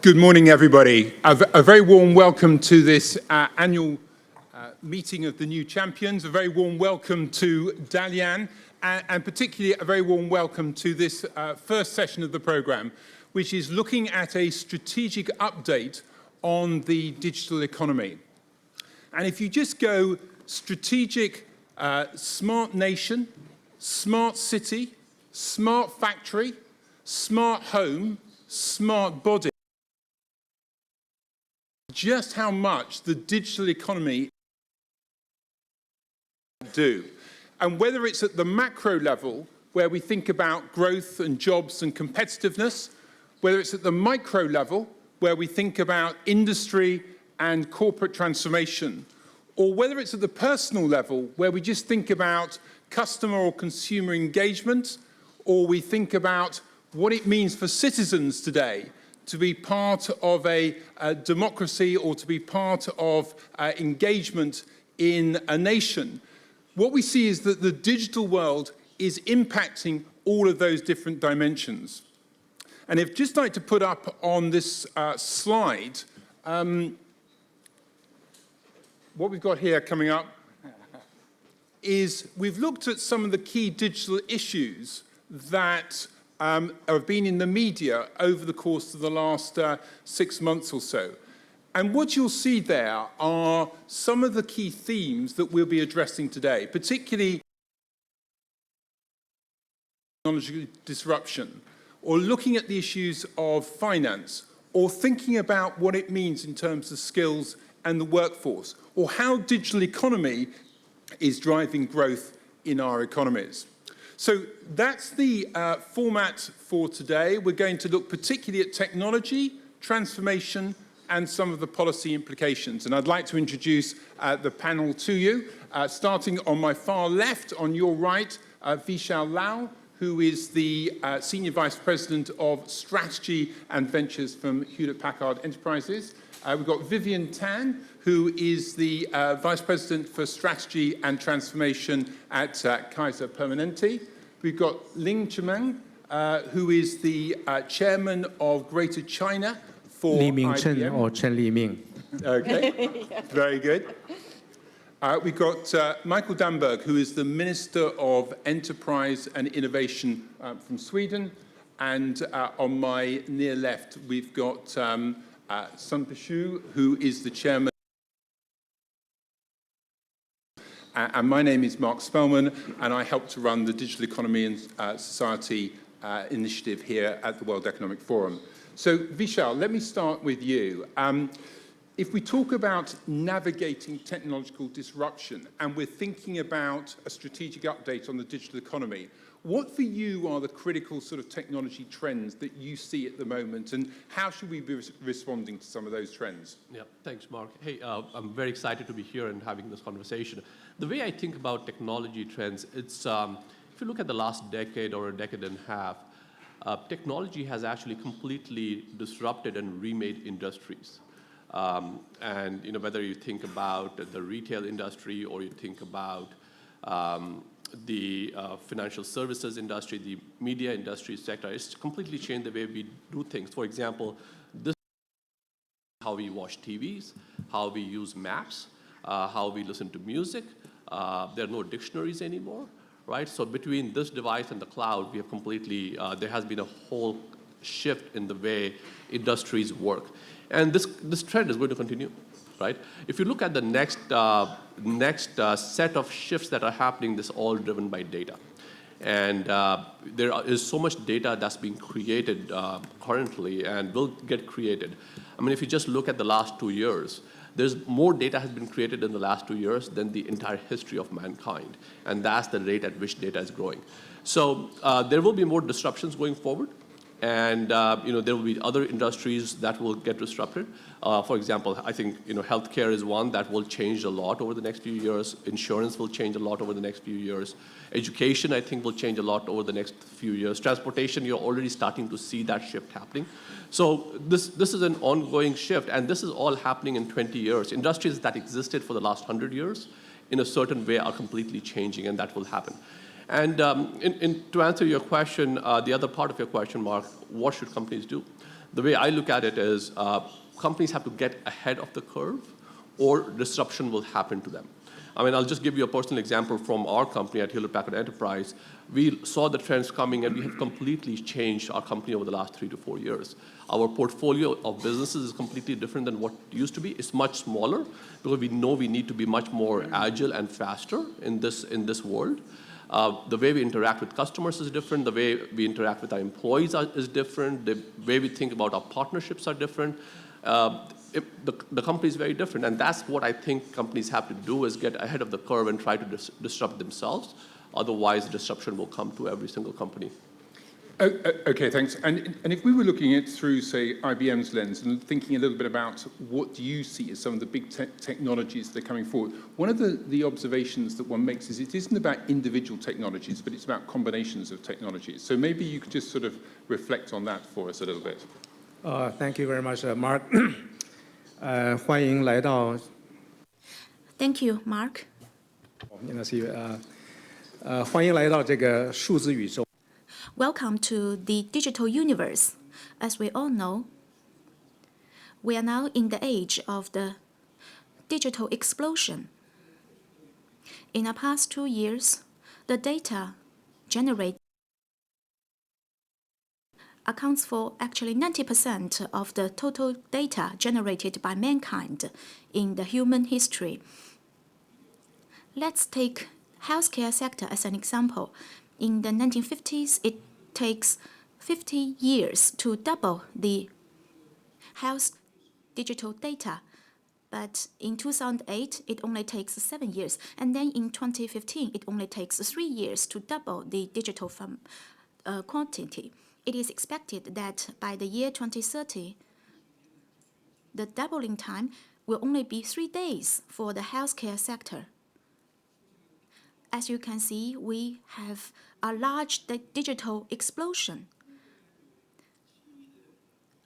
Good morning, everybody. A very warm welcome to this annual meeting of the new champions. A very warm welcome to Dalian, and particularly a very warm welcome to this first session of the program, which is looking at a strategic update on the digital economy. And if you just go strategic, smart nation, smart city, smart factory, smart home, smart body, just how much the digital economy do. And whether it's at the macro level, where we think about growth and jobs and competitiveness, whether it's at the micro level, where we think about industry and corporate transformation, or whether it's at the personal level, where we just think about customer or consumer engagement, or we think about what it means for citizens today to be part of a democracy or to be part of engagement in a nation. What we see is that the digital world is impacting all of those different dimensions. And I'd just like to put up on this slide, what we've got here coming up is we've looked at some of the key digital issues that have been in the media over the course of the last 6 months or so. And what you'll see there are some of the key themes that we'll be addressing today, particularly technological disruption, or looking at the issues of finance, or thinking about what it means in terms of skills and the workforce, or how digital economy is driving growth in our economies. So that's the format for today. We're going to look particularly at technology, transformation, and some of the policy implications. And I'd like to introduce the panel to you, starting on my far left, on your right, Vishal Lall, who is the Senior Vice President of Strategy and Ventures from Hewlett Packard Enterprises. We've got Vivian, who is the Vice President for Strategy and Transformation at Kaiser Permanente. We've got Chen, who is the Chairman of Greater China for IBM. Chen or Chen Li Ming. Okay, very good. We've got Mikael Damberg, who is the Minister of Enterprise and Innovation from Sweden. And on my near left, we've got Pishu, who is the Chairman. And my name is Mark Spelman, and I help to run the Digital Economy and Society initiative here at the World Economic Forum. So, Vishal, let me start with you. If we talk about navigating technological disruption, and we're thinking about a strategic update on the digital economy, what for you are the critical sort of technology trends that you see at the moment, and how should we be responding to some of those trends? Yeah, thanks, Mark. Hey, I'm very excited to be here and having this conversation. The way I think about technology trends, it's if you look at the last decade or a decade and a half, technology has actually completely disrupted and remade industries. And whether you think about the retail industry or you think about the financial services industry, the media industry sector, it's completely changed the way we do things. For example, this is how we watch TVs, how we use maps, how we listen to music. There are no dictionaries anymore, right? So between this device and the cloud, we have completely, there has been a whole shift in the way industries work. And this trend is going to continue, right? If you look at the next set of shifts that are happening, this is all driven by data. And there is so much data that's being created currently and will get created. I mean, if you just look at the last 2 years, there's more data has been created in the last 2 years than the entire history of mankind. And that's the rate at which data is growing. So there will be more disruptions going forward. And there will be other industries that will get disrupted. For example, I think healthcare is one that will change a lot over the next few years. Insurance will change a lot over the next few years. Education, I think, will change a lot over the next few years. Transportation, you're already starting to see that shift happening. So this is an ongoing shift, and this is all happening in 20 years. Industries that existed for the last 100 years in a certain way are completely changing, and that will happen. And to answer your question, the other part of your question, Mark, what should companies do? The way I look at it is companies have to get ahead of the curve or disruption will happen to them. I mean, I'll just give you a personal example from our company at Hewlett Packard Enterprise. We saw the trends coming and we have completely changed our company over the last 3 to 4 years. Our portfolio of businesses is completely different than what it used to be. It's much smaller because we know we need to be much more agile and faster in this world. The way we interact with customers is different. The way we interact with our employees is different. The way we think about our partnerships are different. The company is very different, and that's what I think companies have to do is get ahead of the curve and try to disrupt themselves. Otherwise, disruption will come to every single company. Okay, thanks. And if we were looking at through, say, IBM's lens and thinking a little bit about what do you see as some of the big technologies that are coming forward, one of the observations that one makes is it isn't about individual technologies, but it's about combinations of technologies. So maybe you could just sort of reflect on that for us a little bit. Thank you very much, Mark. 欢迎来到 Thank you, Mark. 欢迎来到这个数字宇宙。 Welcome to the digital universe. As we all know, we are now in the age of the digital explosion. In the past 2 years, the data generated accounts for actually 90% of the total data generated by mankind in the human history. Let's take healthcare sector as an example. In the 1950s, it takes 50 years to double the health digital data. But in 2008, it only takes 7 years. And then in 2015, it only takes 3 years to double the digital quantity. It is expected that by the year 2030, the doubling time will only be 3 days for the healthcare sector. As you can see, we have a large digital explosion.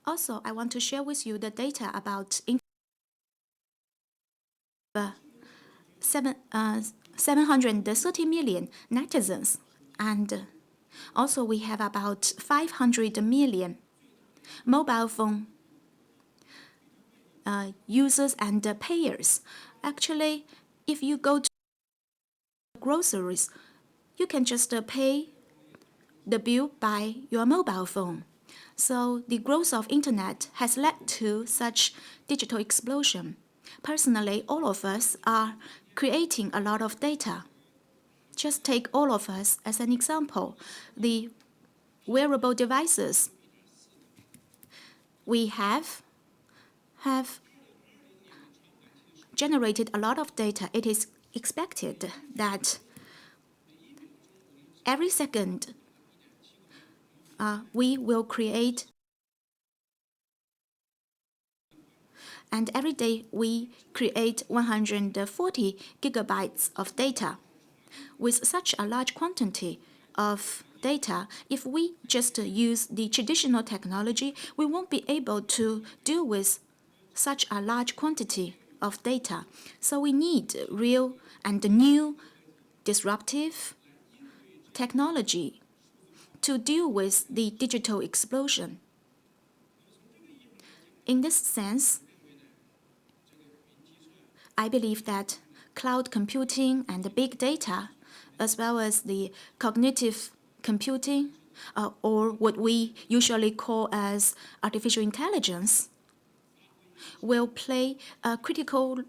Also, I want to share with you the data about 730 million netizens, and also we have about 500 million mobile phone users and payers. Actually, if you go to groceries, you can just pay the bill by your mobile phone. So the growth of internet has led to such digital explosion. Personally, all of us are creating a lot of data. Just take all of us as an example. The wearable devices we have generated a lot of data. It is expected that every second we will create, and every day we create 140 gigabytes of data. With such a large quantity of data, if we just use the traditional technology, we won't be able to deal with such a large quantity of data. So we need real and new disruptive technology to deal with the digital explosion. In this sense, I believe that cloud computing and the big data, as well as the cognitive computing, or what we usually call as artificial intelligence, will play a critical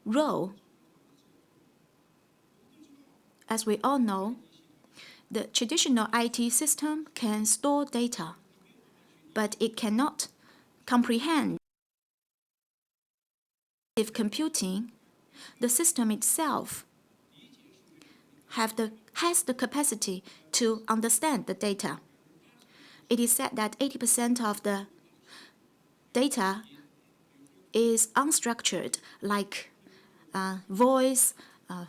role. As we all know, the traditional IT system can store data, but it cannot comprehend. If computing, the system itself has the capacity to understand the data. It is said that 80% of the data is unstructured, like voice,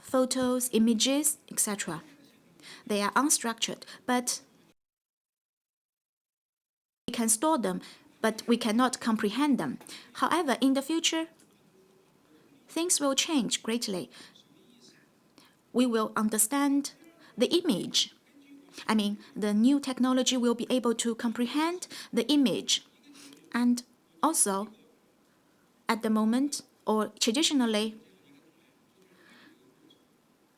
photos, images, etc. They are unstructured, but we can store them, but we cannot comprehend them. However, in the future, things will change greatly. We will understand the image. I mean, the new technology will be able to comprehend the image. And also, at the moment, or traditionally,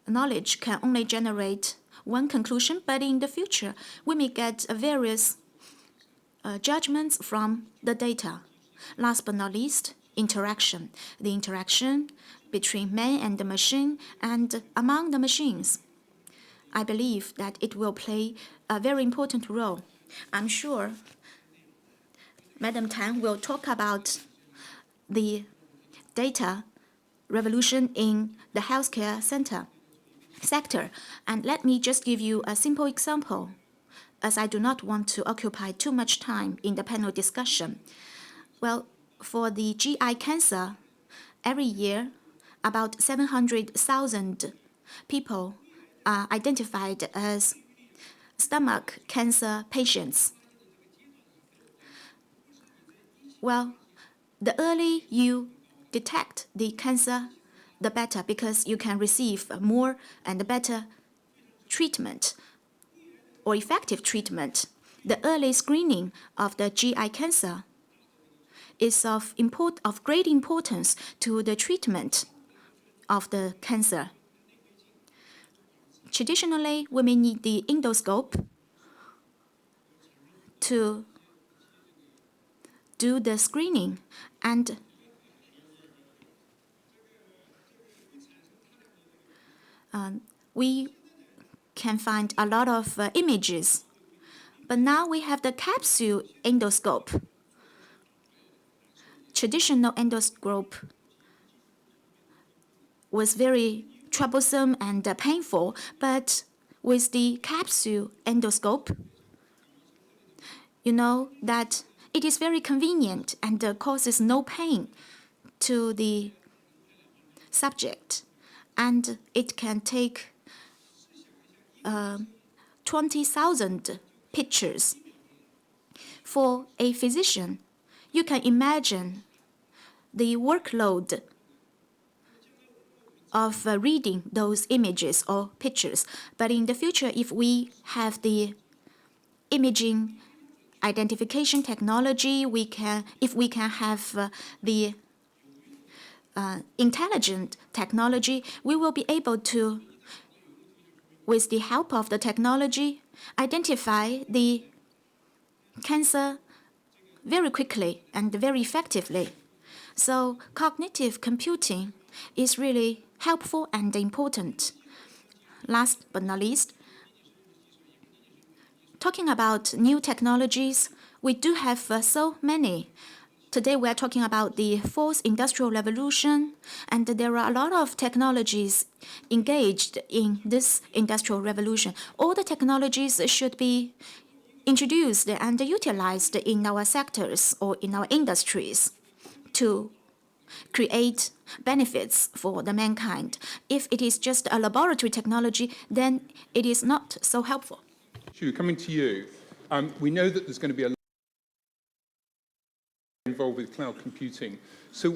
knowledge can only generate one conclusion, but in the future, we may get various judgments from the data. Last but not least, interaction. The interaction between man and the machine and among the machines. I believe that it will play a very important role. I'm sure Madam Tan will talk about the data revolution in the healthcare sector. And let me just give you a simple example, as I do not want to occupy too much time in the panel discussion. Well, for the GI cancer, every year, about 700,000 people are identified as stomach cancer patients. Well, the earlier you detect the cancer, the better, because you can receive more and better treatment or effective treatment. The early screening of the GI cancer is of great importance to the treatment of the cancer. Traditionally, we may need the endoscope to do the screening, and we can find a lot of images. But now we have the capsule endoscope. Traditional endoscope was very troublesome and painful, but with the capsule endoscope, you know that it is very convenient and causes no pain to the subject, and it can take 20,000 pictures. For a physician, you can imagine the workload of reading those images or pictures. But in the future, if we have the imaging identification technology, if we can have the intelligent technology, we will be able to, with the help of the technology, identify the cancer very quickly and very effectively. So cognitive computing is really helpful and important. Last but not least, talking about new technologies, we do have so many. Today we are talking about the fourth industrial revolution, and there are a lot of technologies engaged in this industrial revolution. All the technologies should be introduced and utilized in our sectors or in our industries to create benefits for the mankind. If it is just a laboratory technology, then it is not so helpful. Pishu, coming to you, we know that there's going to be a lot involved with cloud computing. So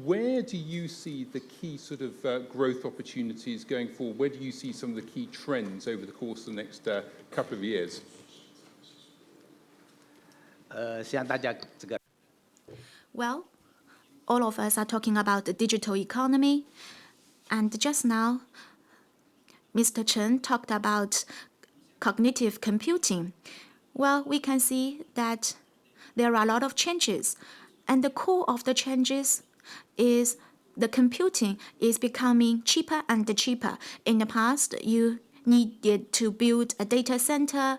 where do you see the key sort of growth opportunities going forward? Where do you see some of the key trends over the course of the next couple of years? Well, all of us are talking about the digital economy, and just now, Mr. Chen talked about cognitive computing. Well, we can see that there are a lot of changes, and the core of the changes is the computing is becoming cheaper and cheaper. In the past, you needed to build a data center,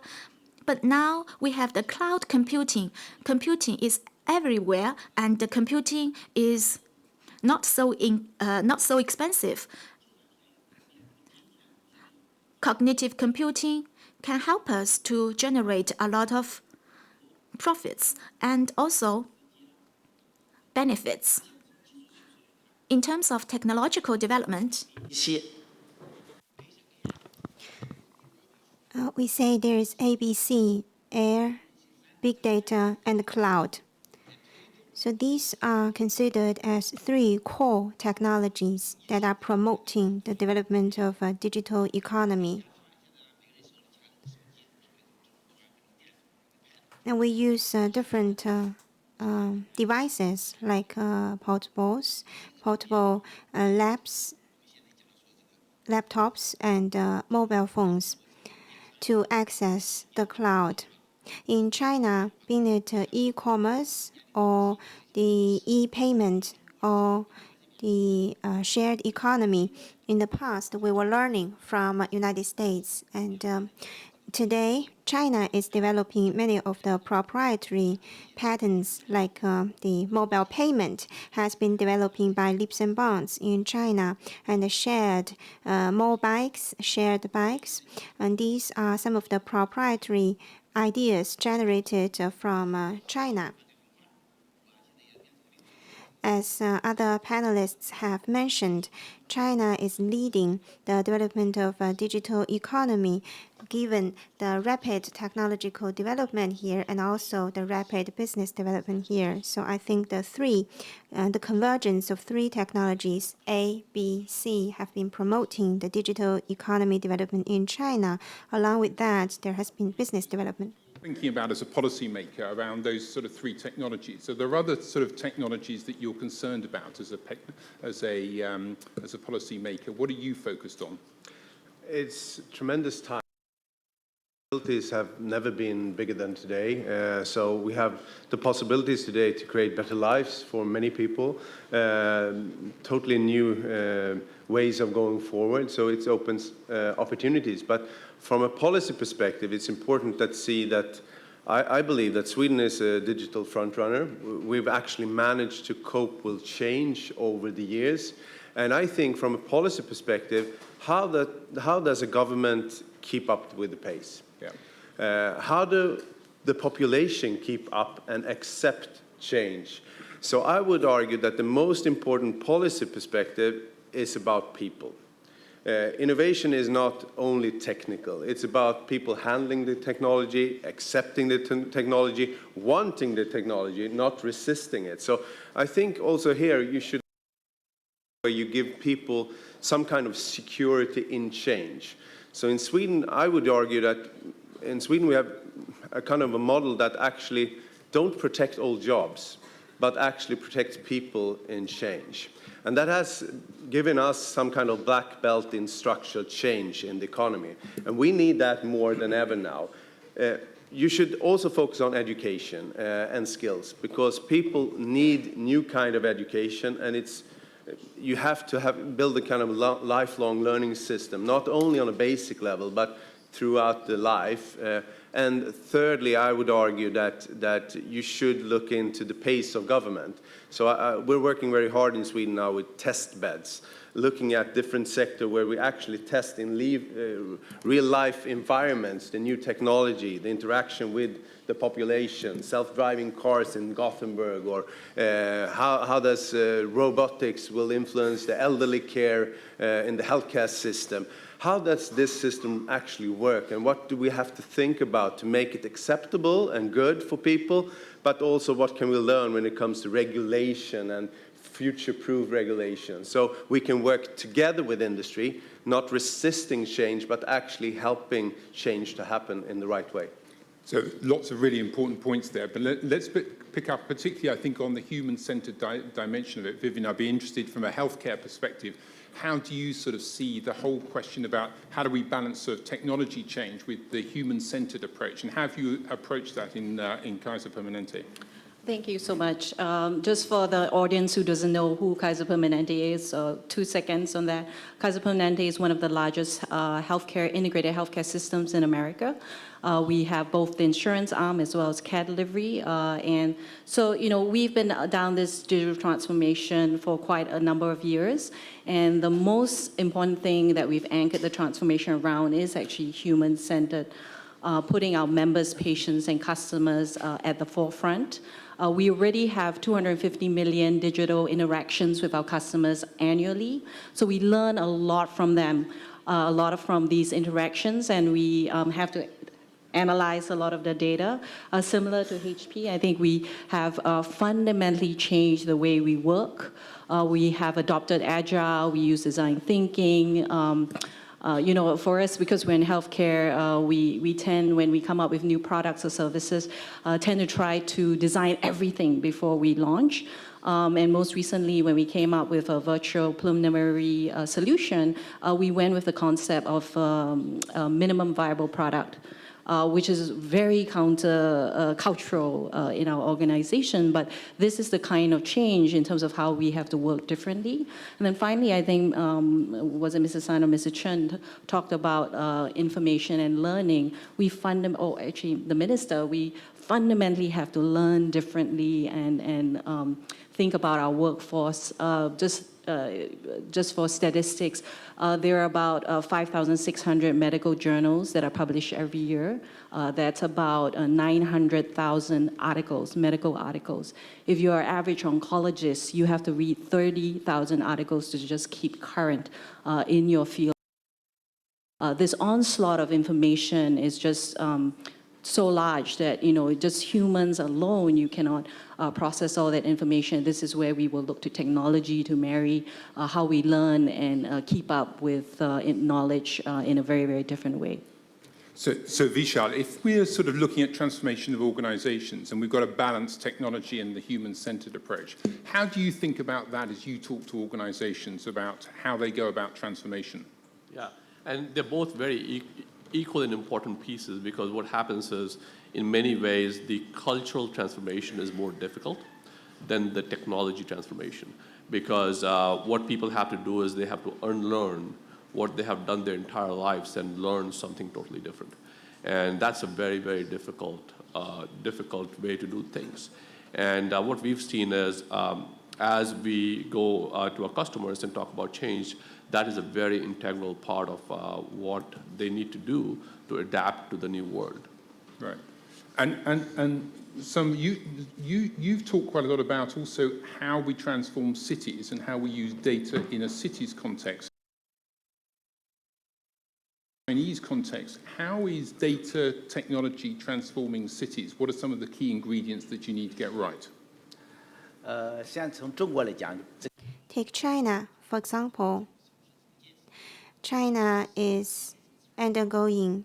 but now we have the cloud computing. Computing is everywhere, and the computing is not so expensive. Cognitive computing can help us to generate a lot of profits and also benefits. In terms of technological development, we say there is ABC, air, big data, and cloud. So these are considered as three core technologies that are promoting the development of a digital economy. And we use different devices like portables, portable laptops, and mobile phones to access the cloud. In China, being it e-commerce or the e-payment or the shared economy, in the past we were learning from United States, and today China is developing many of the proprietary patents, like the mobile payment has been developing by leaps and bounds in China, and the shared shared bikes, and these are some of the proprietary ideas generated from China. As other panelists have mentioned, China is leading the development of a digital economy, given the rapid technological development here and also the rapid business development here. So I think the convergence of three technologies, A, B, C, have been promoting the digital economy development in China. Along with that, there has been business development. Thinking about as a policymaker around those sort of three technologies. So there are other sort of technologies that you're concerned about as a policymaker. What are you focused on? It's tremendous time. Possibilities have never been bigger than today. So we have the possibilities today to create better lives for many people, totally new ways of going forward. So it opens opportunities. But from a policy perspective, it's important to see that I believe that Sweden is a digital frontrunner. We've actually managed to cope with change over the years. And I think from a policy perspective, how does a government keep up with the pace? Yeah. How do the population keep up and accept change? So I would argue that the most important policy perspective is about people. Innovation is not only technical. It's about people handling the technology, accepting the technology, wanting the technology, not resisting it. So I think also here you should where you give people some kind of security in change. So in Sweden, I would argue that in Sweden we have a kind of a model that actually don't protect all jobs, but actually protects people in change. And that has given us some kind of black belt in structural change in the economy. And we need that more than ever now. You should also focus on education and skills, because people need new kind of education, and you have to build a kind of lifelong learning system, not only on a basic level, but throughout the life. And thirdly, I would argue that you should look into the pace of government. So we're working very hard in Sweden now with test beds, looking at different sectors where we actually test in real-life environments, the new technology, the interaction with the population, self-driving cars in Gothenburg, or how does robotics will influence the elderly care in the healthcare system. How does this system actually work, and what do we have to think about to make it acceptable and good for people, but also what can we learn when it comes to regulation and future-proof regulation, so we can work together with industry, not resisting change, but actually helping change to happen in the right way. So lots of really important points there, but let's pick up particularly, I think, on the human-centered dimension of it. Vivian, I'd be interested from a healthcare perspective. How do you sort of see the whole question about how do we balance sort of technology change with the human-centered approach, and how have you approached that in Kaiser Permanente? Thank you so much. Just for the audience who doesn't know who Kaiser Permanente is, 2 seconds on that. Kaiser Permanente is one of the largest integrated healthcare systems in America. We have both the insurance arm as well as care delivery. And so, we've been down this digital transformation for quite a number of years. And the most important thing that we've anchored the transformation around is actually human-centered, putting our members, patients, and customers at the forefront. We already have 250 million digital interactions with our customers annually. So we learn a lot from them, from these interactions, and we have to analyze a lot of the data. Similar to HP, I think we have fundamentally changed the way we work. We have adopted Agile, we use design thinking, For us, because we're in healthcare, we tend, when we come up with new products or services, tend to try to design everything before we launch. And most recently, when we came up with a virtual preliminary solution, we went with the concept of a minimum viable product. Which is very cultural in our organization, but this is the kind of change in terms of how we have to work differently. And then finally, I think, was it Mrs. San or Mr. Chen talked about information and learning. Actually, the minister, we fundamentally have to learn differently and think about our workforce. Just for statistics, there are about 5,600 medical journals that are published every year. That's about 900,000 articles, medical articles. If you're an average oncologist, you have to read 30,000 articles to just keep current in your field. This onslaught of information is just so large that, just humans alone, you cannot process all that information. This is where we will look to technology to marry how we learn and keep up with knowledge in a very, very different way. So Vishal, if we're sort of looking at transformation of organizations and we've got to balance technology and the human-centered approach, how do you think about that as you talk to organizations about how they go about transformation? Yeah, and they're both very equal and important pieces, because what happens is, in many ways, the cultural transformation is more difficult than the technology transformation, because what people have to do is they have to unlearn what they have done their entire lives and learn something totally different. And that's a very, very difficult way to do things. And what we've seen is, as we go to our customers and talk about change, that is a very integral part of what they need to do to adapt to the new world. Right. And you've talked quite a lot about also how we transform cities and how we use data in a city's context. Chinese context, how is data technology transforming cities? What are some of the key ingredients that you need to get right? Take China, for example. China is undergoing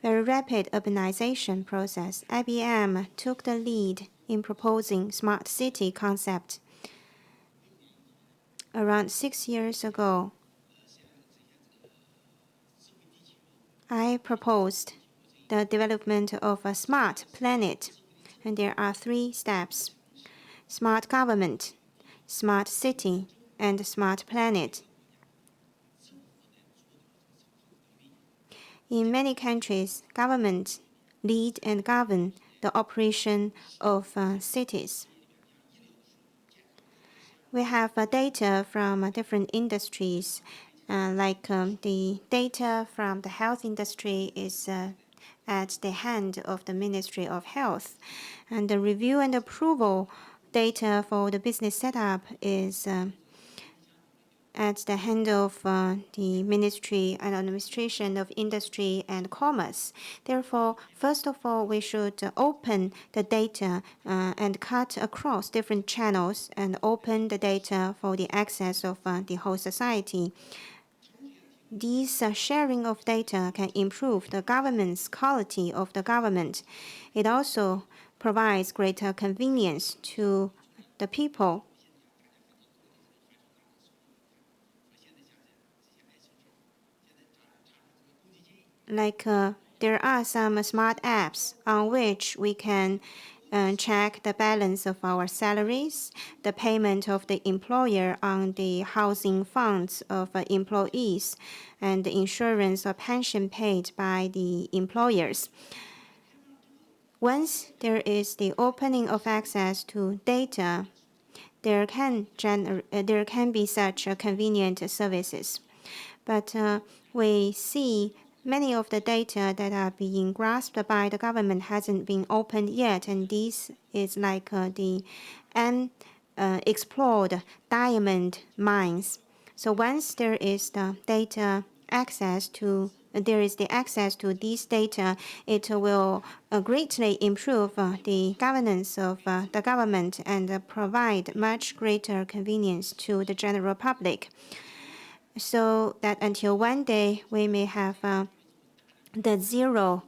very rapid urbanization process. IBM took the lead in proposing smart city concept. Around 6 years ago, I proposed the development of a smart planet, and there are 3 steps: smart government, smart city, and smart planet. In many countries, governments lead and govern the operation of cities. We have data from different industries, like the data from the health industry is at the hand of the Ministry of Health, and the review and approval data for the business setup is at the hand of the Ministry and Administration of Industry and Commerce. Therefore, first of all, we should open the data and cut across different channels and open the data for the access of the whole society. This sharing of data can improve the government's quality of the government. It also provides greater convenience to the people. Like there are some smart apps on which we can check the balance of our salaries, the payment of the employer on the housing funds of employees, and the insurance or pension paid by the employers. Once there is the opening of access to data, there can be such convenient services. But we see many of the data that are being grasped by the government hasn't been opened yet, and this is like the unexplored diamond mines. So once there is the data access to these data, it will greatly improve the governance of the government and provide much greater convenience to the general public. so that until one day we may have the zero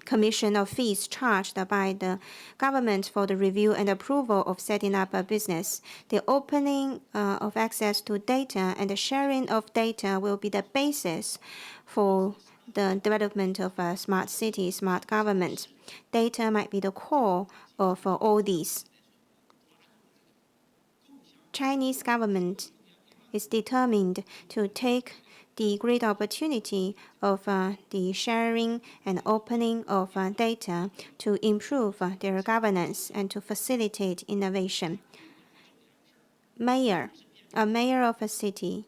commission or fees charged by the government for the review and approval of setting up a business. The opening of access to data and the sharing of data will be the basis for the development of a smart city, smart government. Data might be the core of all these. Chinese government is determined to take the great opportunity of the sharing and opening of data to improve their governance and to facilitate innovation. A mayor of a city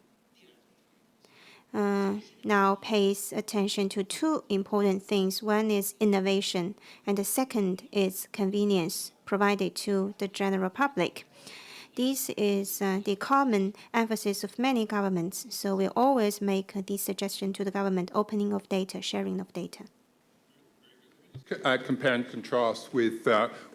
now pays attention to two important things. One is innovation, and the second is convenience provided to the general public. This is the common emphasis of many governments, so we always make this suggestion to the government, opening of data, sharing of data. Compare and contrast with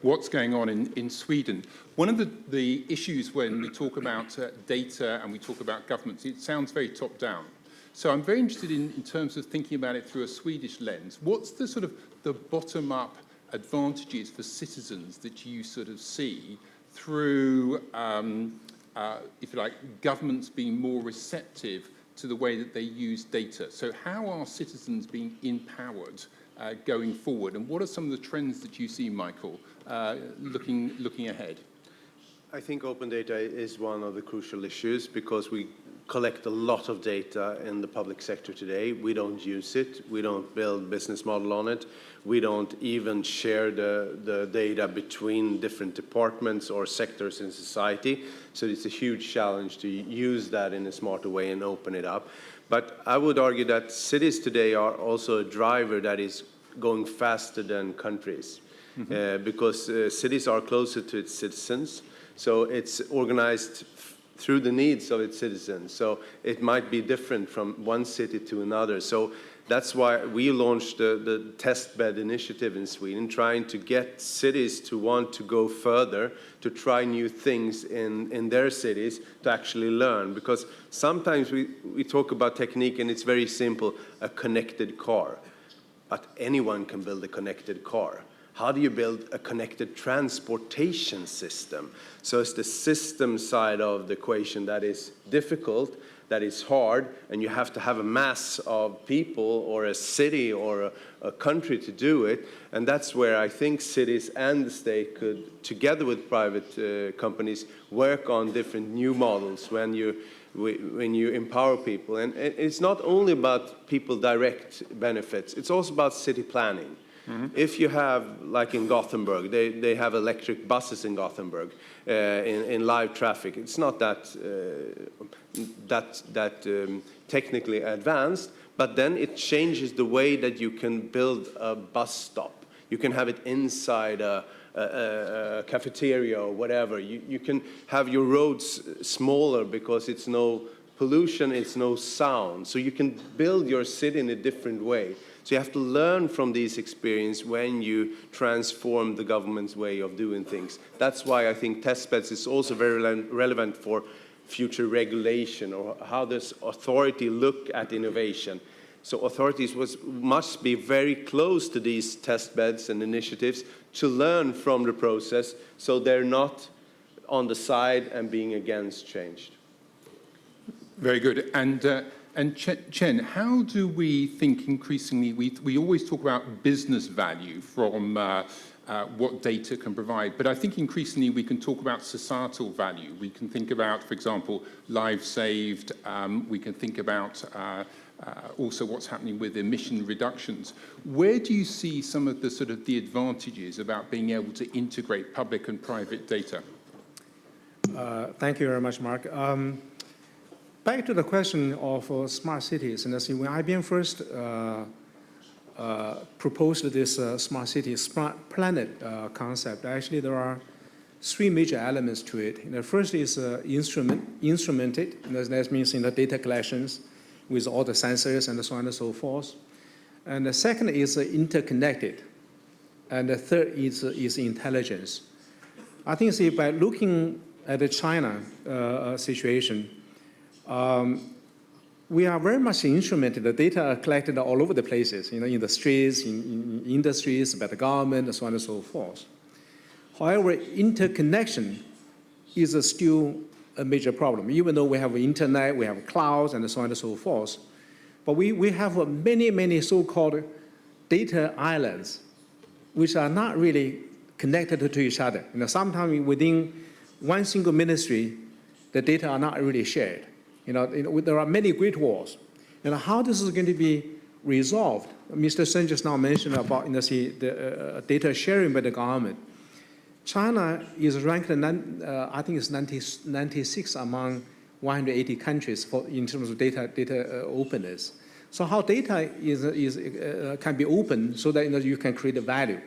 what's going on in Sweden. One of the issues when we talk about data and we talk about governments, it sounds very top-down. So I'm very interested in terms of thinking about it through a Swedish lens. What's the sort of the bottom-up advantages for citizens that you sort of see through, if you like, governments being more receptive to the way that they use data? So how are citizens being empowered going forward? And what are some of the trends that you see, Mikael, looking ahead? I think open data is one of the crucial issues because we collect a lot of data in the public sector today. We don't use it. We don't build business model on it. We don't even share the data between different departments or sectors in society. So it's a huge challenge to use that in a smarter way and open it up. But I would argue that cities today are also a driver that is going faster than countries because cities are closer to its citizens. So it's organized through the needs of its citizens. So it might be different from one city to another. So that's why we launched the test bed initiative in Sweden, trying to get cities to want to go further, to try new things in their cities, to actually learn. Because sometimes we talk about technique and it's very simple, a connected car. But anyone can build a connected car. How do you build a connected transportation system? So it's the system side of the equation that is difficult, that is hard, and you have to have a mass of people or a city or a country to do it. And that's where I think cities and the state could, together with private companies, work on different new models when you empower people. And it's not only about people direct benefits, it's also about city planning. If you have, like in Gothenburg, they have electric buses in Gothenburg in live traffic. It's not that technically advanced, but then it changes the way that you can build a bus stop. You can have it inside a cafeteria or whatever. You can have your roads smaller because it's no pollution, it's no sound. So you can build your city in a different way. So you have to learn from these experiences when you transform the government's way of doing things. That's why I think testbeds is also very relevant for future regulation or how does authority look at innovation. So authorities must be very close to these testbeds and initiatives to learn from the process so they're not on the side and being against change. Very good. And Chen, how do we think increasingly, we always talk about business value from what data can provide, but I think increasingly we can talk about societal value. We can think about, for example, lives saved. We can think about also what's happening with emission reductions. Where do you see some of the sort of the advantages about being able to integrate public and private data? Thank you very much, Mark. Back to the question of smart cities, and when IBM first proposed this smart city, smart planet concept, actually there are three major elements to it. The first is instrumented, and that means in the data collections with all the sensors and so on and so forth. And the second is interconnected, and the third is intelligence. I think by looking at the China situation, we are very much instrumented. The data are collected all over the places, in the streets, in industries, by the government, and so on and so forth. However, interconnection is still a major problem, even though we have internet, we have clouds, and so on and so forth. But we have many so-called data islands, which are not really connected to each other. Sometimes within one single ministry, the data are not really shared. There are many great walls. And how this is going to be resolved? Mr. Chen just now mentioned about the data sharing by the government. China is ranked, I think it's 96 among 180 countries in terms of data openness. So how data can be open so that you can create a value.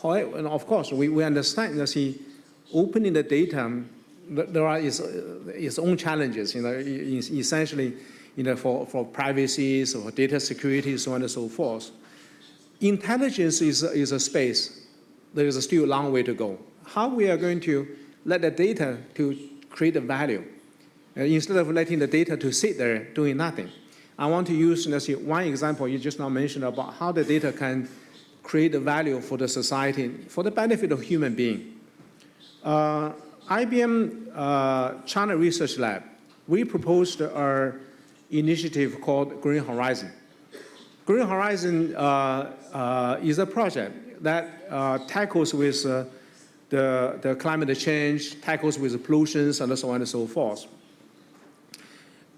However, and of course, we understand opening the data, there are its own challenges. Essentially, for privacy, for data security, so on and so forth. Intelligence is a space. There is still a long way to go. How we are going to let the data to create a value instead of letting the data to sit there doing nothing. I want to use one example you just now mentioned about how the data can create a value for the society, for the benefit of human being. IBM China Research Lab, we proposed our initiative called Green Horizon. Green Horizon is a project that tackles with the climate change, tackles with pollutions, and so on and so forth.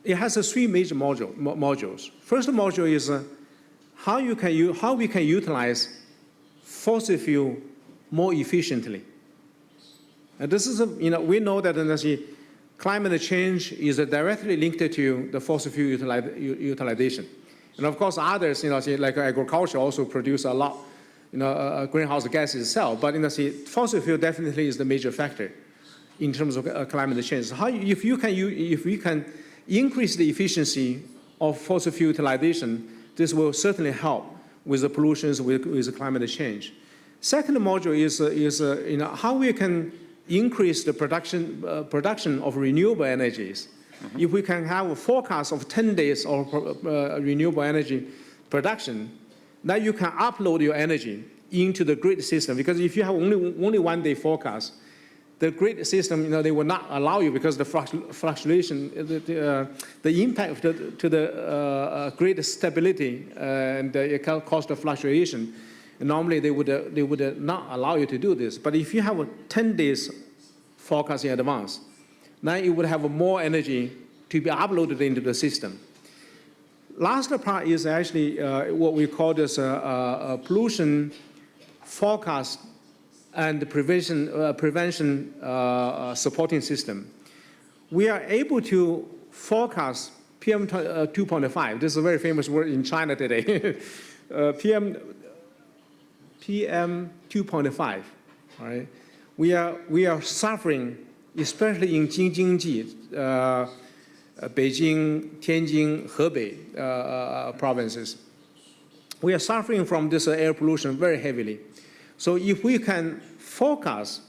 It has three major modules. First module is how we can utilize fossil fuel more efficiently. And this is, we know that climate change is directly linked to the fossil fuel utilization. And of course, others, like agriculture also produce a lot, greenhouse gases itself. But fossil fuel definitely is the major factor in terms of climate change. So if we can increase the efficiency of fossil fuel utilization, this will certainly help with the pollutions, with climate change. Second module is how we can increase the production of renewable energies. Mm-hmm. If we can have a forecast of 10 days of renewable energy production, then you can upload your energy into the grid system. Because if you have only 1 day forecast, the grid system, they will not allow you because the fluctuation, the impact to the grid stability and the cost of fluctuation. Normally, they would not allow you to do this. But if you have a 10 days forecast in advance, then you would have more energy to be uploaded into the system. Last part is actually what we call this pollution forecast and prevention supporting system. We are able to forecast PM 2.5. This is a very famous word in China today. PM 2.5. All right. We are suffering, especially in Jing-Jingji, Beijing, Tianjin, Hebei provinces. We are suffering from this air pollution very heavily. So if we can forecast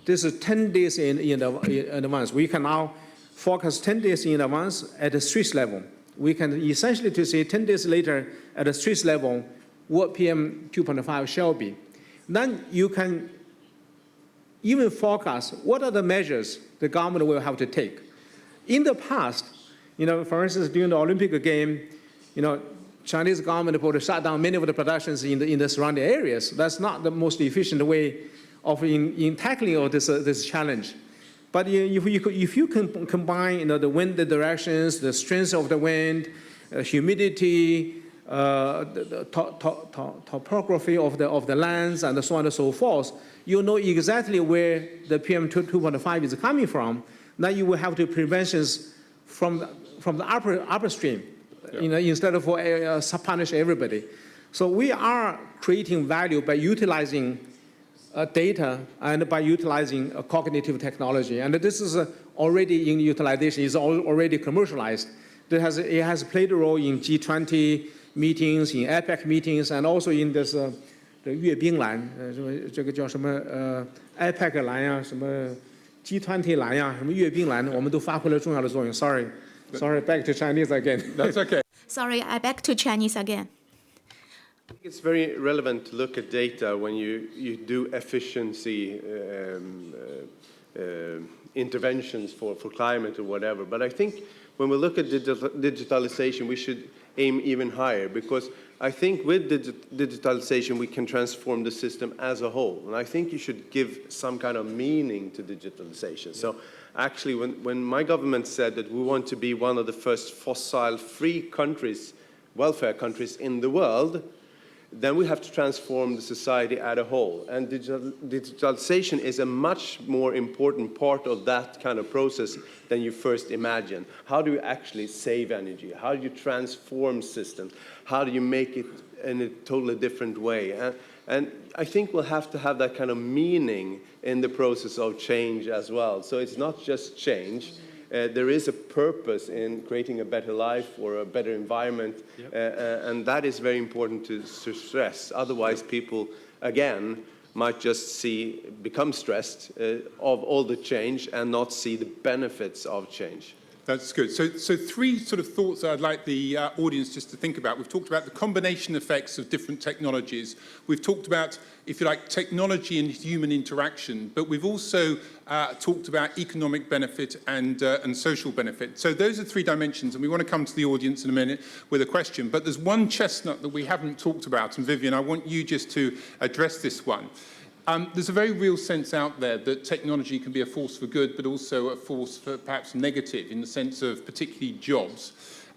this 10 days in advance, we can now forecast 10 days in advance at the street level. We can essentially to say 10 days later at the street level what PM 2.5 shall be. Then you can even forecast what are the measures the government will have to take. In the past, for instance, during the Olympic game, Chinese government would shut down many of the productions in the surrounding areas. That's not the most efficient way of in tackling of this challenge. But if you can combine the wind directions, the strength of the wind, humidity, the topography of the lands, and so on and so forth, you know exactly where the PM 2.5 is coming from. Now you will have to preventions from the upstream, instead of punish everybody. So we are creating value by utilizing data and by utilizing cognitive technology. And this is already in utilization, is already commercialized. It has played a role in G20 meetings, in APEC meetings, and also in this 阅兵蓝，这个叫什么APEC 蓝呀，什么 G20 蓝呀，什么阅兵蓝，我们都发挥了重要的作用。Sorry， Sorry, back to Chinese again. That's okay. Sorry, I back to Chinese again. I think it's very relevant to look at data when you do efficiency interventions for climate or whatever. But I think when we look at digitalization, we should aim even higher, because I think with digitalization, we can transform the system as a whole. And I think you should give some kind of meaning to digitalization. Yeah. So actually, when my government said that we want to be one of the first fossil-free countries, welfare countries in the world, then we have to transform the society as a whole. And digitalization is a much more important part of that kind of process than you first imagine. How do you actually save energy? How do you transform systems? How do you make it in a totally different way? And I think we'll have to have that kind of meaning in the process of change as well. So it's not just change. There is a purpose in creating a better life or a better environment, and that is very important to stress. Otherwise, people, again, might just become stressed of all the change and not see the benefits of change. That's good. So three sort of thoughts I'd like the audience just to think about. We've talked about the combination effects of different technologies. We've talked about, if you like, technology and human interaction, but we've also talked about economic benefit and social benefit. So those are three dimensions, and we want to come to the audience in a minute with a question. But there's one chestnut that we haven't talked about, and Vivian, I want you just to address this one. There's a very real sense out there that technology can be a force for good, but also a force for perhaps negative in the sense of particularly jobs.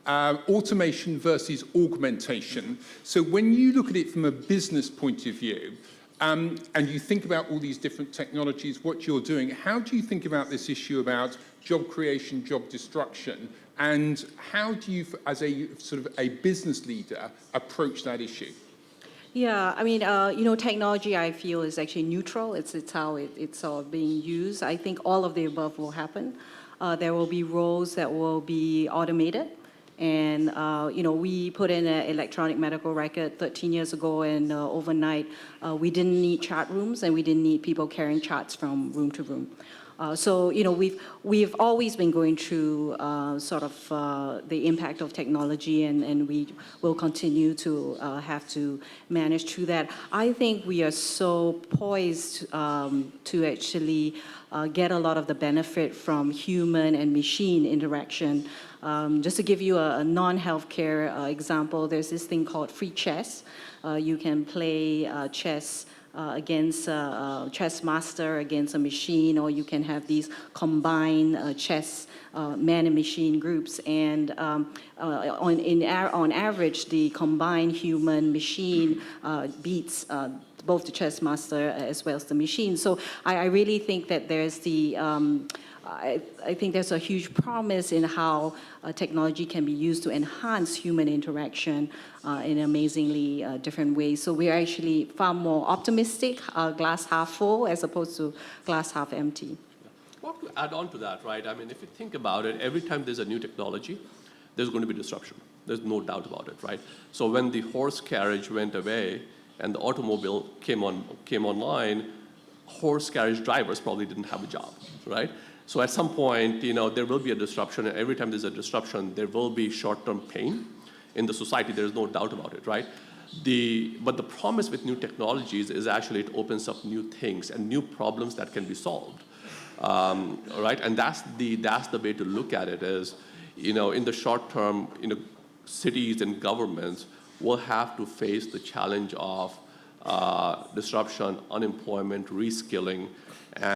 Automation versus augmentation. So when you look at it from a business point of view, and you think about all these different technologies, what you're doing, how do you think about this issue about job creation, job destruction, and how do you, as a sort of a business leader, approach that issue? Yeah, I mean, technology, I feel, is actually neutral. It's how it's being used. I think all of the above will happen. There will be roles that will be automated. And, we put in an electronic medical record 13 years ago, and overnight, we didn't need chart rooms, and we didn't need people carrying charts from room to room. So, we've always been going through the impact of technology, and we will continue to have to manage through that. I think we are so poised to actually get a lot of the benefit from human and machine interaction. Just to give you a non-healthcare example, there's this thing called free chess. You can play chess against a chess master, against a machine, or you can have these combined chess man and machine groups. And on average, the combined human machine beats both the chess master as well as the machine. So I really think that there's I think there's a huge promise in how technology can be used to enhance human interaction in amazingly different ways. So we're actually far more optimistic, glass half full, as opposed to glass half empty. Well, to add on to that, right? I mean, if you think about it, every time there's a new technology, there's going to be disruption. There's no doubt about it, right? So when the horse carriage went away and the automobile came online, horse carriage drivers probably didn't have a job, right? So at some point, there will be a disruption, and every time there's a disruption, there will be short-term pain in the society. There's no doubt about it, right? But the promise with new technologies is actually it opens up new things and new problems that can be solved, right? And that's the way to look at it is, in the short term, cities and governments will have to face the challenge of disruption, unemployment, reskilling, and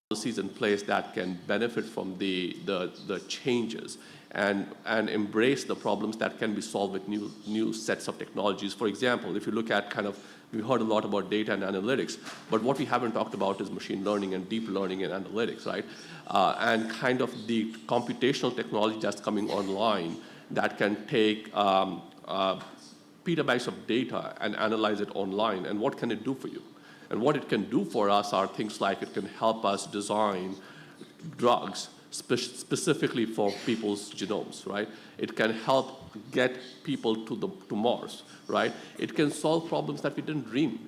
policies in place that can benefit from the changes and embrace the problems that can be solved with new sets of technologies. For example, if you look at we've heard a lot about data and analytics, but what we haven't talked about is machine learning and deep learning and analytics, right? And kind of the computational technology that's coming online that can take petabytes of data and analyze it online, and what can it do for you? And what it can do for us are things like it can help us design drugs specifically for people's genomes, right? It can help get people to Mars, right? It can solve problems that we didn't dream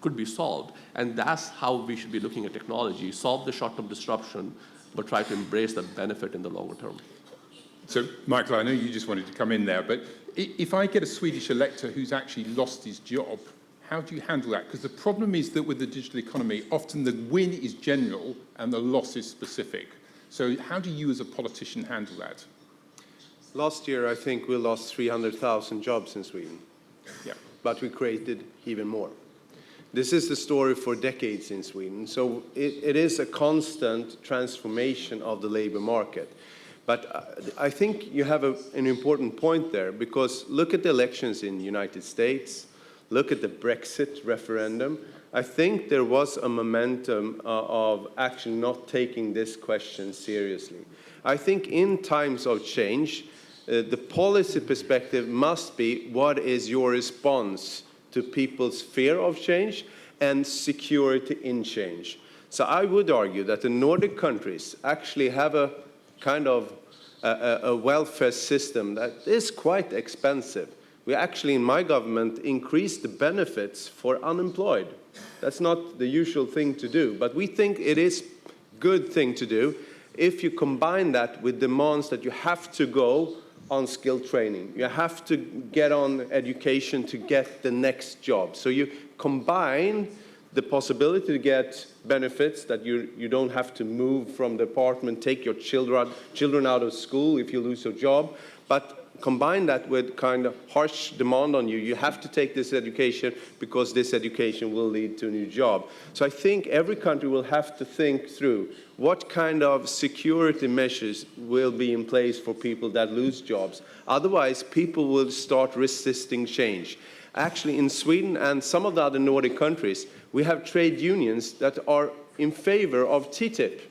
could be solved. And that's how we should be looking at technology, solve the short-term disruption, but try to embrace the benefit in the longer term. So, Michael, I know you just wanted to come in there, but if I get a Swedish elector who's actually lost his job, how do you handle that? Because the problem is that with the digital economy, often the win is general and the loss is specific. So how do you as a politician handle that? Last year, I think we lost 300,000 jobs in Sweden. Yeah. But we created even more. This is the story for decades in Sweden. So it is a constant transformation of the labor market. But I think you have an important point there, because look at the elections in the United States, look at the Brexit referendum. I think there was a momentum of actually not taking this question seriously. I think in times of change, the policy perspective must be what is your response to people's fear of change and security in change. So I would argue that the Nordic countries actually have a kind of a welfare system that is quite expensive. We actually, in my government, increased the benefits for unemployed. That's not the usual thing to do, but we think it is a good thing to do if you combine that with demands that you have to go on skill training. You have to get on education to get the next job. So you combine the possibility to get benefits, that you don't have to move from the apartment, take your children out of school if you lose your job, but combine that with kind of harsh demand on you. You have to take this education because this education will lead to a new job. So I think every country will have to think through what kind of security measures will be in place for people that lose jobs. Otherwise, people will start resisting change. Actually, in Sweden and some of the other Nordic countries, we have trade unions that are in favor of TTIP.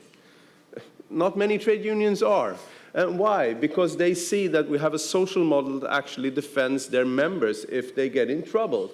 Not many trade unions are. And why? Because they see that we have a social model that actually defends their members if they get in trouble.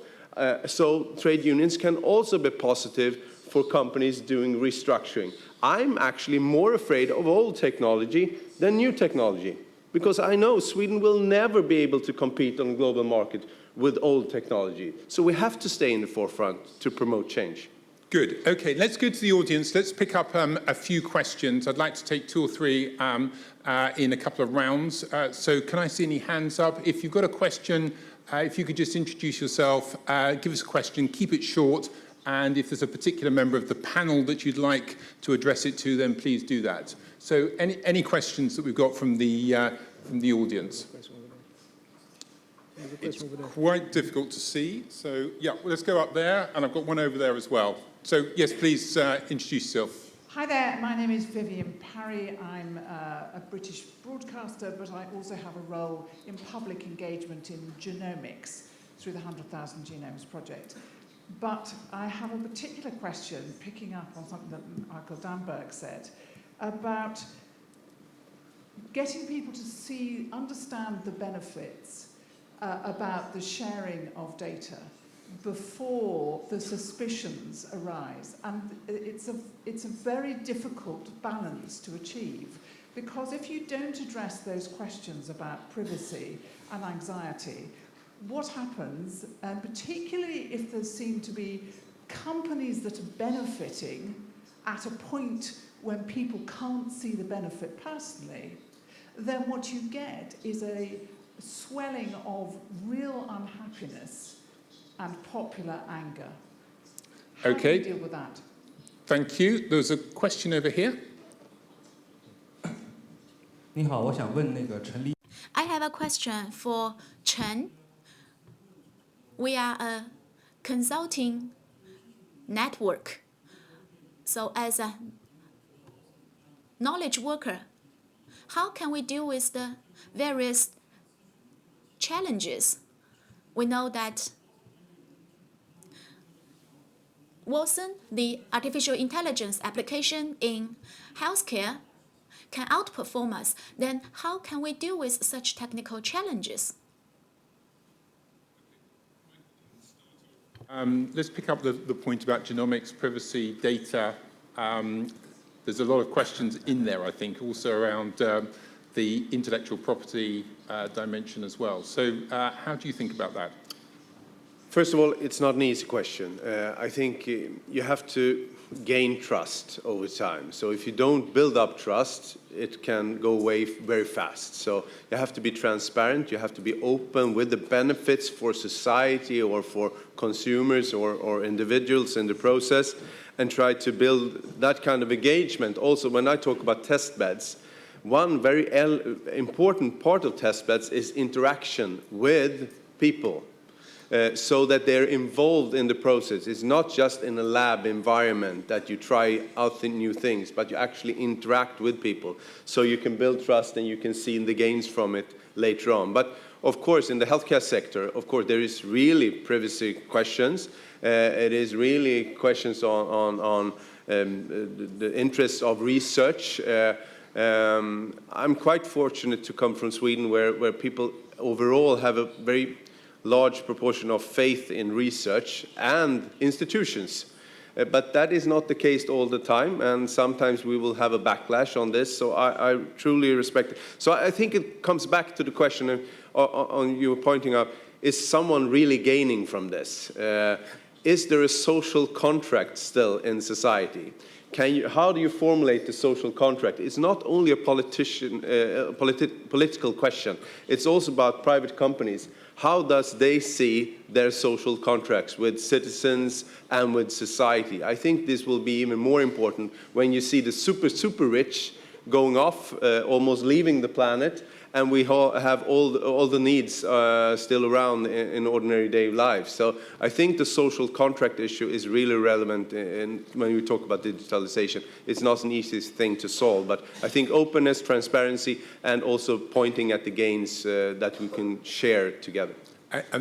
So trade unions can also be positive for companies doing restructuring. I'm actually more afraid of old technology than new technology, because I know Sweden will never be able to compete on the global market with old technology. So we have to stay in the forefront to promote change. Good. Okay, let's go to the audience. Let's pick up a few questions. I'd like to take 2 or 3 in a couple of rounds. So can I see any hands up? If you've got a question, if you could just introduce yourself, give us a question, keep it short, and if there's a particular member of the panel that you'd like to address it to, then please do that. So any questions that we've got from the audience? It's quite difficult to see. So, yeah, well, let's go up there, and I've got one over there as well. So, yes, please introduce yourself. Hi there, my name is Vivian Parry. I'm a British broadcaster, but I also have a role in public engagement in genomics through the 100,000 Genomes Project. But I have a particular question, picking up on something that Mikael Damberg said, about getting people to understand the benefits about the sharing of data before the suspicions arise. And it's a very difficult balance to achieve, because if you don't address those questions about privacy and anxiety, what happens, and particularly if there seem to be companies that are benefiting at a point when people can't see the benefit personally, then what you get is a swelling of real unhappiness and popular anger. How do you deal with that? Thank you. There's a question over here. I have a question for Chen. We are a consulting network. So as a knowledge worker, how can we deal with the various challenges? We know that Watson, the artificial intelligence application in healthcare, can outperform us. Then how can we deal with such technical challenges? Let's pick up the point about genomics, privacy, data. There's a lot of questions in there, I think, also around the intellectual property dimension as well. So how do you think about that? First of all, it's not an easy question. I think you have to gain trust over time. So if you don't build up trust, it can go away very fast. So you have to be transparent, you have to be open with the benefits for society or for consumers or individuals in the process, and try to build that kind of engagement. Also, when I talk about test beds, one very important part of test beds is interaction with people. So that they're involved in the process. It's not just in a lab environment that you try out new things, but you actually interact with people. So you can build trust and you can see the gains from it later on. But of course, in the healthcare sector, of course, there is really privacy questions. It is really questions on the interests of research. I'm quite fortunate to come from Sweden where people overall have a very large proportion of faith in research and institutions. But that is not the case all the time, and sometimes we will have a backlash on this, so I truly respect it. So I think it comes back to the question on you pointing out, is someone really gaining from this? Is there a social contract still in society? How do you formulate the social contract? It's not only a political question, it's also about private companies. How does they see their social contracts with citizens and with society? I think this will be even more important when you see the super rich going off, almost leaving the planet, and we have all the needs still around in ordinary day lives. So I think the social contract issue is really relevant when we talk about digitalization. It's not an easy thing to solve, but I think openness, transparency, and also pointing at the gains that we can share together.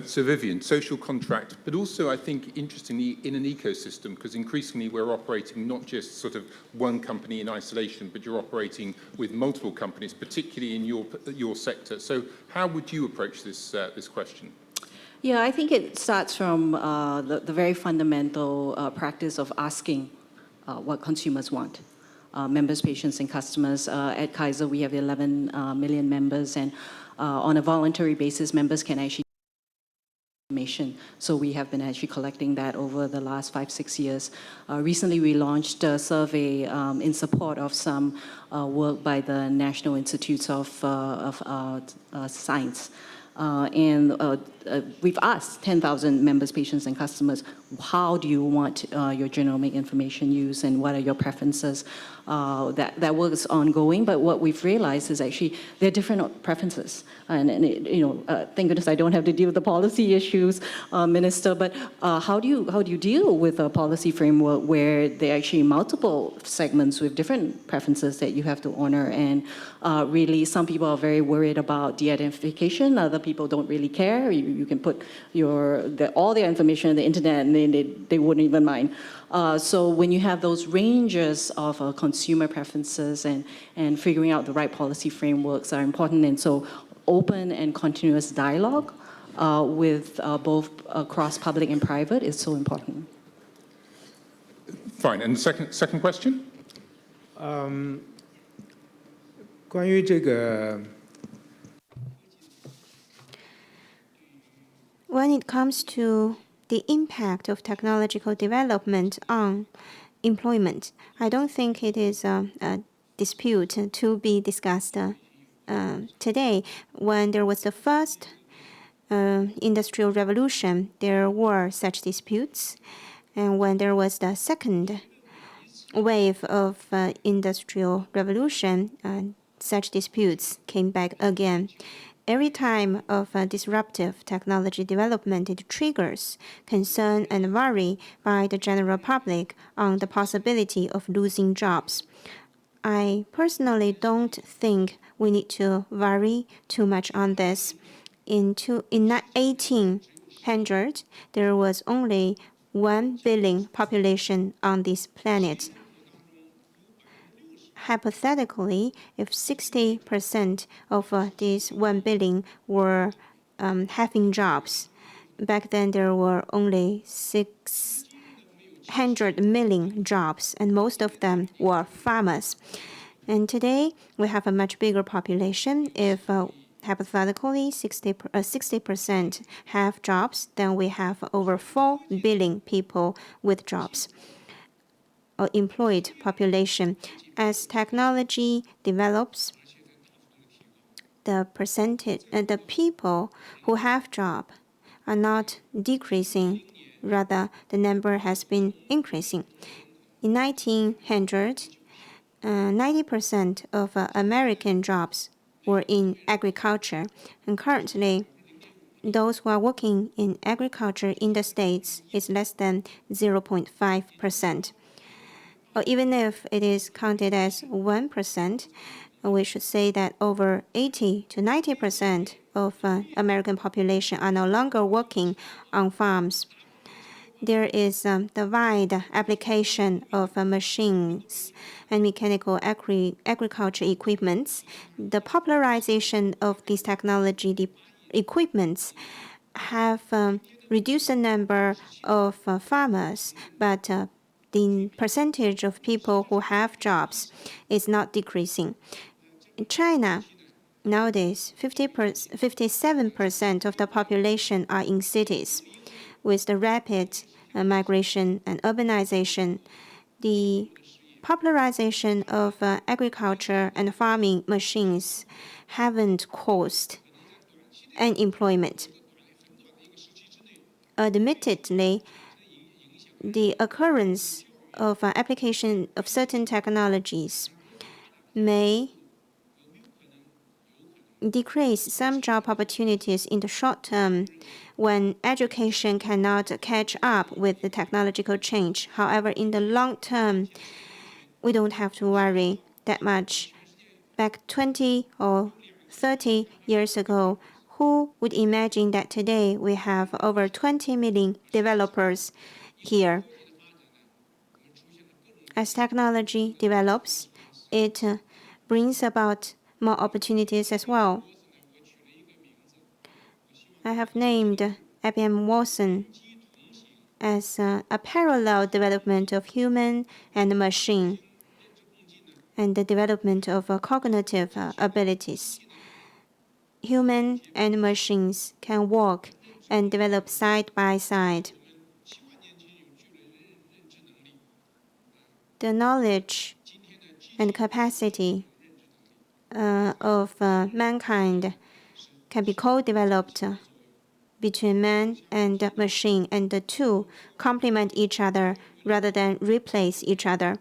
So Vivian, social contract, but also I think interestingly in an ecosystem, because increasingly we're operating not just sort of one company in isolation, but you're operating with multiple companies, particularly in your sector. So how would you approach this question? Yeah, I think it starts from the very fundamental practice of asking what consumers want. Members, patients, and customers. At Kaiser, we have 11 million members, and on a voluntary basis, members can actually information. So we have been actually collecting that over the last 5-6 years. Recently, we launched a survey in support of some work by the National Institutes of Science. We've asked 10,000 members, patients, and customers, how do you want your genomic information used and what are your preferences? That work is ongoing, but what we've realized is actually there are different preferences. Thank goodness I don't have to deal with the policy issues, Minister, but how do you deal with a policy framework where there are actually multiple segments with different preferences that you have to honor? And really, some people are very worried about de-identification, other people don't really care. You can put all their information on the internet and they wouldn't even mind. So when you have those ranges of consumer preferences and figuring out the right policy frameworks are important. And so open and continuous dialogue with both across public and private is so important. Fine. And the second question? 关于这个 When it comes to the impact of technological development on employment, I don't think it is a dispute to be discussed today. When there was the first industrial revolution, there were such disputes. And when there was the second wave of industrial revolution, such disputes came back again. Every time of disruptive technology development, it triggers concern and worry by the general public on the possibility of losing jobs. I personally don't think we need to worry too much on this. In 1800, there was only 1 billion population on this planet. Hypothetically, if 60% of these 1 billion were having jobs, back then there were only 600 million jobs, and most of them were farmers. And today, we have a much bigger population. If hypothetically 60% have jobs, then we have over 4 billion people with jobs or employed population. As technology develops, the percentage and the people who have job are not decreasing, rather the number has been increasing. In 1900, 90% of American jobs were in agriculture, and currently those who are working in agriculture in the States is less than 0.5%. Or even if it is counted as 1%, we should say that over 80 to 90% of American population are no longer working on farms. There is the wide application of machines and mechanical agriculture equipments. The popularization of these technology equipments have reduced the number of farmers, but the percentage of people who have jobs is not decreasing. In China, nowadays, 57% of the population are in cities. With the rapid migration and urbanization, the popularization of agriculture and farming machines haven't caused unemployment. Admittedly, the occurrence of application of certain technologies may decrease some job opportunities in the short term when education cannot catch up with the technological change. However, in the long term, we don't have to worry that much. Back 20 or 30 years ago, who would imagine that today we have over 20 million developers here? As technology develops, it brings about more opportunities as well. I have named IBM Watson as a parallel development of human and machine and the development of cognitive abilities. Human and machines can work and develop side by side. The knowledge and capacity of mankind can be co-developed between man and machine, and the two complement each other rather than replace each other.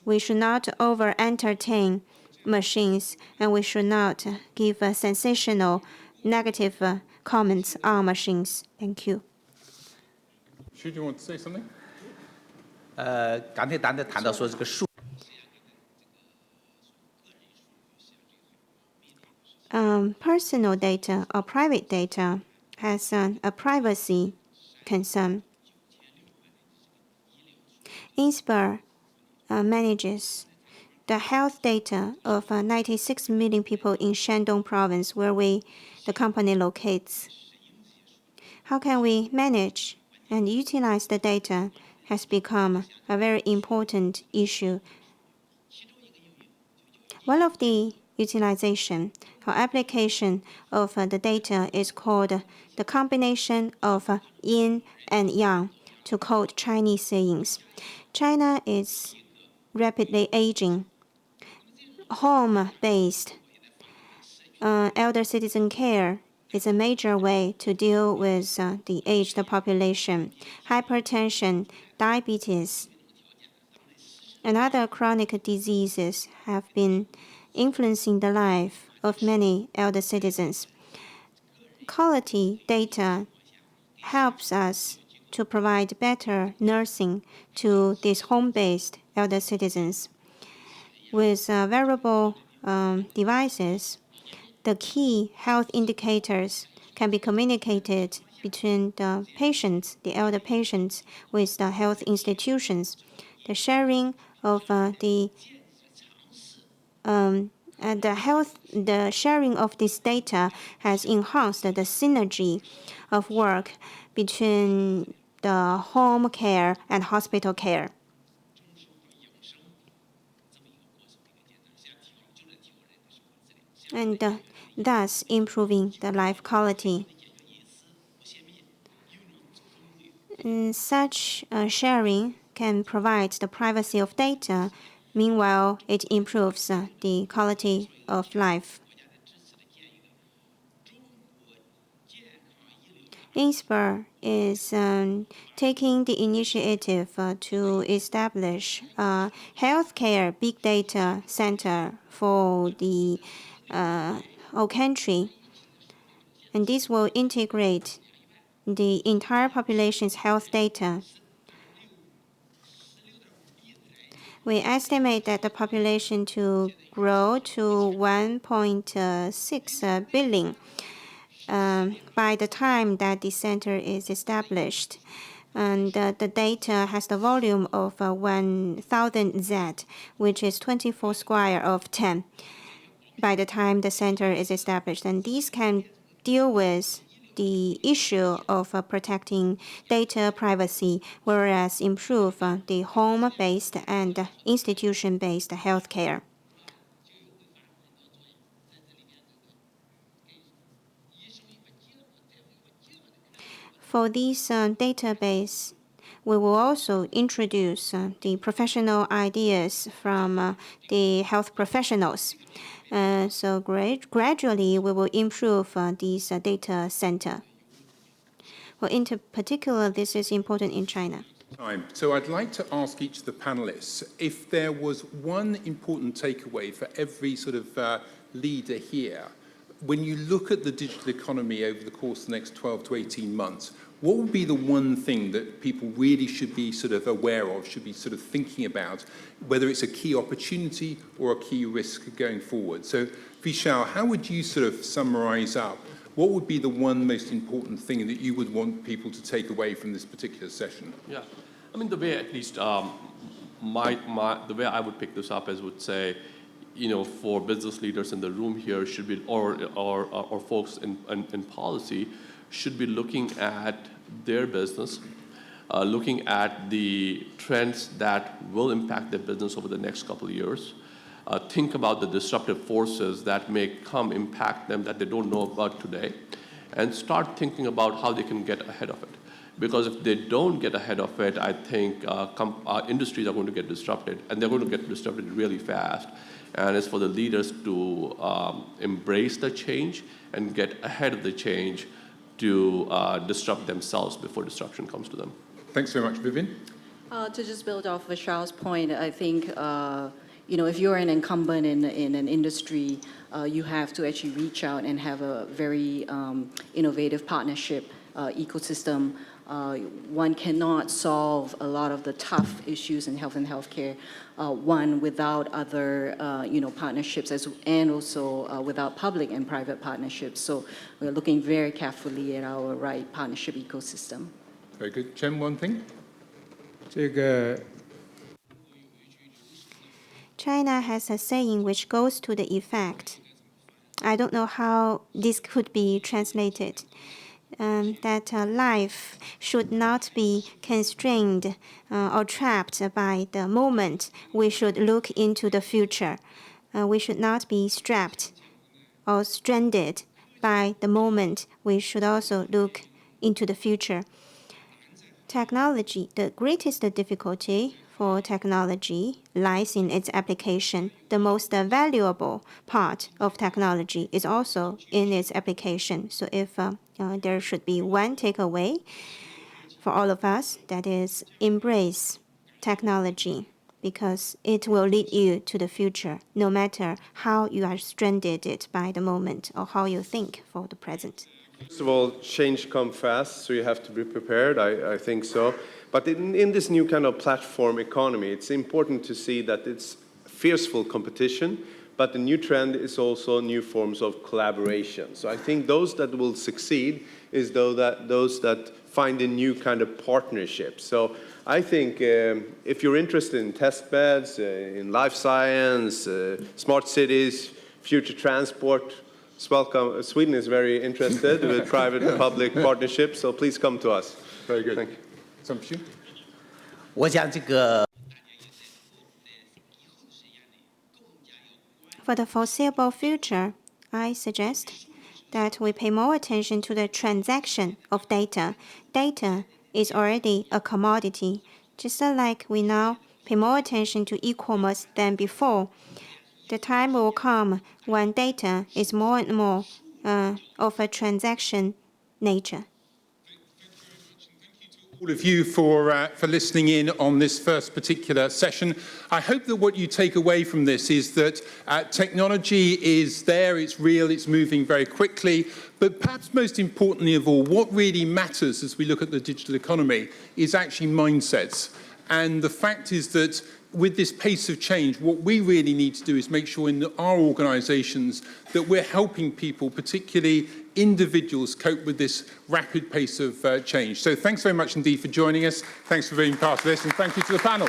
We should not over-entertain machines, and we should not give sensational negative comments on machines. Thank you. Should you want to say something? 刚才谈到说这个数。Personal data or private data has a privacy concern. Inspur manages the health data of 96 million people in Shandong province, where the company locates. How can we manage and utilize the data has become a very important issue. One of the utilization or application of the data is called the combination of yin and yang, to quote Chinese sayings. China is rapidly aging. Home-based elder citizen care is a major way to deal with the aged population. Hypertension, diabetes, and other chronic diseases have been influencing the life of many elder citizens. Quality data helps us to provide better nursing to these home-based elder citizens. With wearable devices, the key health indicators can be communicated between the patients, the elder patients, with the health institutions. The sharing of the sharing of this data has enhanced the synergy of work between the home care and hospital care. And thus improving the life quality. Such sharing can provide the privacy of data. Meanwhile, it improves the quality of life. Inspur is taking the initiative to establish a healthcare big data center for the whole country. And this will integrate the entire population's health data. We estimate that the population to grow to 1.6 billion by the time that the center is established. And the data has the volume of 1,000 Z, which is 24 square of 10 by the time the center is established. And these can deal with the issue of protecting data privacy, whereas improve the home-based and institution-based healthcare. For this database, we will also introduce the professional ideas from the health professionals. So gradually, we will improve this data center. Well, in particular, this is important in China. So I'd like to ask each of the panelists if there was one important takeaway for every sort of leader here. When you look at the digital economy over the course of the next 12 to 18 months, what would be the one thing that people really should be sort of aware of, should be sort of thinking about, whether it's a key opportunity or a key risk going forward? So, Vishal, how would you sort of summarize up what would be the one most important thing that you would want people to take away from this particular session? Yeah, I mean, the way at least the way I would pick this up is would say, you know, for business leaders in the room here should be, or folks in policy, should be looking at their business, looking at the trends that will impact their business over the next couple of years. Think about the disruptive forces that may come impact them that they don't know about today, and start thinking about how they can get ahead of it. Because if they don't get ahead of it, I think industries are going to get disrupted, and they're going to get disrupted really fast. And it's for the leaders to embrace the change and get ahead of the change to disrupt themselves before disruption comes to them. Thanks very much, Vivian. To just build off Vishal's point, I think you know, if you're an incumbent in an industry, you have to actually reach out and have a very innovative partnership ecosystem. One cannot solve a lot of the tough issues in health and healthcare, one without other you know, partnerships and also without public and private partnerships. So we're looking very carefully at our right partnership ecosystem. Very good. Chen, one thing? China has a saying which goes to the effect, I don't know how this could be translated, that life should not be constrained or trapped by the moment. We should look into the future. We should not be strapped or stranded by the moment. We should also look into the future. Technology, the greatest difficulty for technology lies in its application. The most valuable part of technology is also in its application. So if there should be one takeaway for all of us, that is embrace technology, because it will lead you to the future, no matter how you are stranded by the moment or how you think for the present. First of all, change comes fast, so you have to be prepared. I think so. But in this new kind of platform economy, it's important to see that it's fierceful competition, but the new trend is also new forms of collaboration. So I think those that will succeed is those that find a new kind of partnership. So I think if you're interested in test beds, in life science, smart cities, future transport, welcome. Sweden is very interested with private and public partnerships, so please come to us. Very good. Thank you. Pishu? 我想这个 For the foreseeable future, I suggest that we pay more attention to the transaction of data. Data is already a commodity, just like we now pay more attention to e-commerce than before. The time will come when data is more and more of a transaction nature. All of you for listening in on this first particular session. I hope that what you take away from this is that technology is there, it's real, it's moving very quickly, but perhaps most importantly of all, what really matters as we look at the digital economy is actually mindsets. And the fact is that with this pace of change, what we really need to do is make sure in our organisations that we're helping people, particularly individuals, cope with this rapid pace of change. So thanks very much indeed for joining us. Thanks for being part of this, and thank you to the panel.